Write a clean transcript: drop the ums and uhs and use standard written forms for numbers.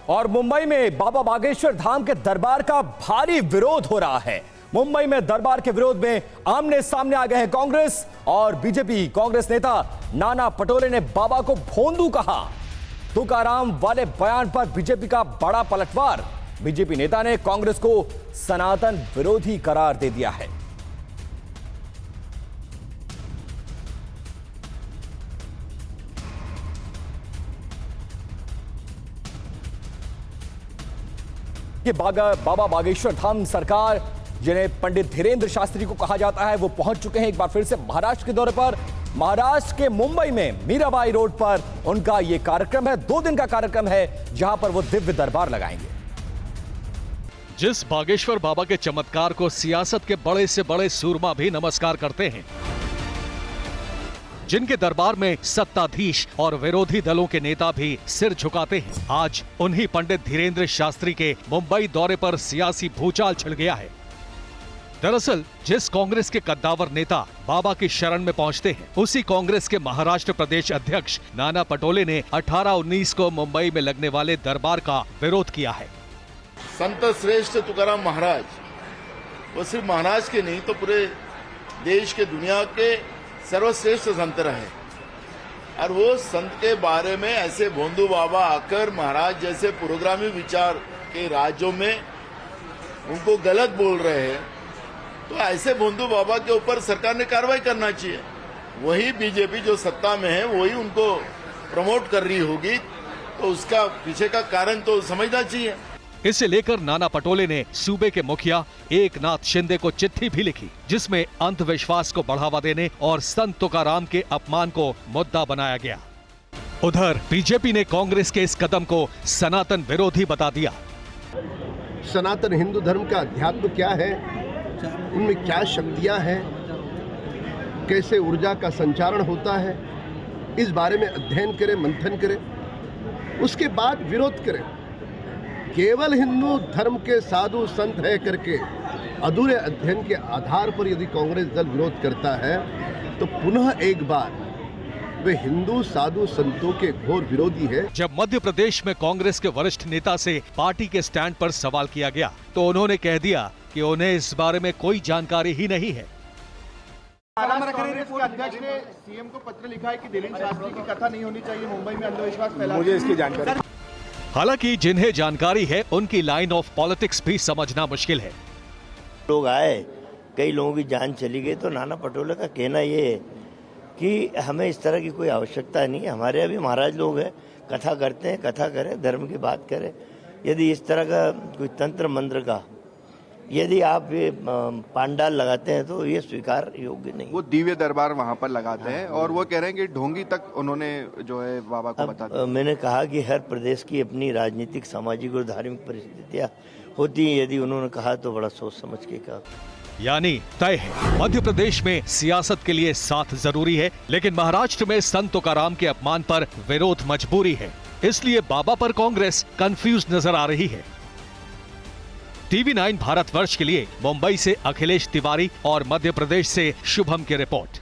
और मुंबई में बाबा बागेश्वर धाम के दरबार का भारी विरोध हो रहा है। मुंबई में दरबार के विरोध में आमने सामने आ गए हैं कांग्रेस और बीजेपी। कांग्रेस नेता नाना पटोले ने बाबा को भोंदू कहा। तुकाराम वाले बयान पर बीजेपी का बड़ा पलटवार। बीजेपी नेता ने कांग्रेस को सनातन विरोधी करार दे दिया है। कि बाबा बागेश्वर धाम सरकार, जिन्हें पंडित धीरेन्द्र शास्त्री को कहा जाता है, वो पहुंच चुके हैं एक बार फिर से महाराष्ट्र के दौरे पर। महाराष्ट्र के मुंबई में मीराबाई रोड पर उनका यह कार्यक्रम है, 2 दिन का कार्यक्रम है, जहां पर वो दिव्य दरबार लगाएंगे। जिस बागेश्वर बाबा के चमत्कार को सियासत के बड़े से बड़े सूरमा भी नमस्कार करते हैं, जिनके दरबार में सत्ताधीश और विरोधी दलों के नेता भी सिर झुकाते हैं, आज उन्हीं पंडित धीरेन्द्र शास्त्री के मुंबई दौरे पर सियासी भूचाल छिड़ गया है। दरअसल जिस कांग्रेस के कद्दावर नेता बाबा की शरण में पहुंचते हैं, उसी कांग्रेस के महाराष्ट्र प्रदेश अध्यक्ष नाना पटोले ने 18-19 को मुंबई में लगने वाले दरबार का विरोध किया है। संत श्रेष्ठ तुकाराम महाराज, वो सिर्फ महाराज के नहीं तो पूरे देश के, दुनिया के सर्वश्रेष्ठ संत रहे। और वो संत के बारे में ऐसे भोंदू बाबा आकर महाराज जैसे पुरोगामी विचार के राज्यों में उनको गलत बोल रहे हैं, तो ऐसे भोंदू बाबा के ऊपर सरकार ने कार्रवाई करना चाहिए। वही बीजेपी जो सत्ता में है वही उनको प्रमोट कर रही होगी, तो उसका पीछे का कारण तो समझना चाहिए। इसे लेकर नाना पटोले ने सूबे के मुखिया एकनाथ शिंदे को चिट्ठी भी लिखी, जिसमें अंधविश्वास को बढ़ावा देने और संत तुकाराम के अपमान को मुद्दा बनाया गया। उधर बीजेपी ने कांग्रेस के इस कदम को सनातन विरोधी बता दिया। सनातन हिंदू धर्म का अध्यात्म क्या है, उनमें क्या शक्तियां हैं, कैसे ऊर्जा का संचारण होता है, इस बारे में अध्ययन करें, मंथन करें, उसके बाद विरोध करें। केवल हिंदू धर्म के साधु संत है करके अधूरे अध्ययन के आधार पर यदि कांग्रेस दल विरोध करता है, तो पुनः एक बार वे हिंदू साधु संतों के घोर विरोधी है। जब मध्य प्रदेश में कांग्रेस के वरिष्ठ नेता से पार्टी के स्टैंड पर सवाल किया गया, तो उन्होंने कह दिया कि उन्हें इस बारे में कोई जानकारी ही नहीं है। कांग्रेस के अध्यक्ष ने सीएम को पत्र लिखा है कि धीरेन्द्र शास्त्री की कथा नहीं होनी चाहिए, मुंबई में अंधविश्वास फैला। मुझे इसकी जानकारी। हालांकि जिन्हें जानकारी है, उनकी लाइन ऑफ पॉलिटिक्स भी समझना मुश्किल है। लोग आए, कई लोगों की जान चली गई, तो नाना पटोले का कहना ये है कि हमें इस तरह की कोई आवश्यकता नहीं है। हमारे अभी महाराज लोग हैं, कथा करते हैं, कथा करें, धर्म की बात करें। यदि इस तरह का कोई तंत्र मंत्र का यदि आप ये पांडाल लगाते हैं तो ये स्वीकार योग्य नहीं। वो दिव्य दरबार वहाँ पर लगाते हैं और वो कह रहे हैं कि ढोंगी तक उन्होंने जो है बाबा को बता दिया। मैंने कहा कि हर प्रदेश की अपनी राजनीतिक, सामाजिक और धार्मिक परिस्थितियाँ होती हैं। यदि उन्होंने कहा तो बड़ा सोच समझ के कहा। यानी तय है, मध्य प्रदेश में सियासत के लिए साथ जरूरी है, लेकिन महाराष्ट्र में संत तुकाराम के अपमान पर विरोध मजबूरी है। इसलिए बाबा पर कांग्रेस कंफ्यूज नजर आ रही है। TV9 भारतवर्ष के लिए मुंबई से अखिलेश तिवारी और मध्य प्रदेश से शुभम की रिपोर्ट।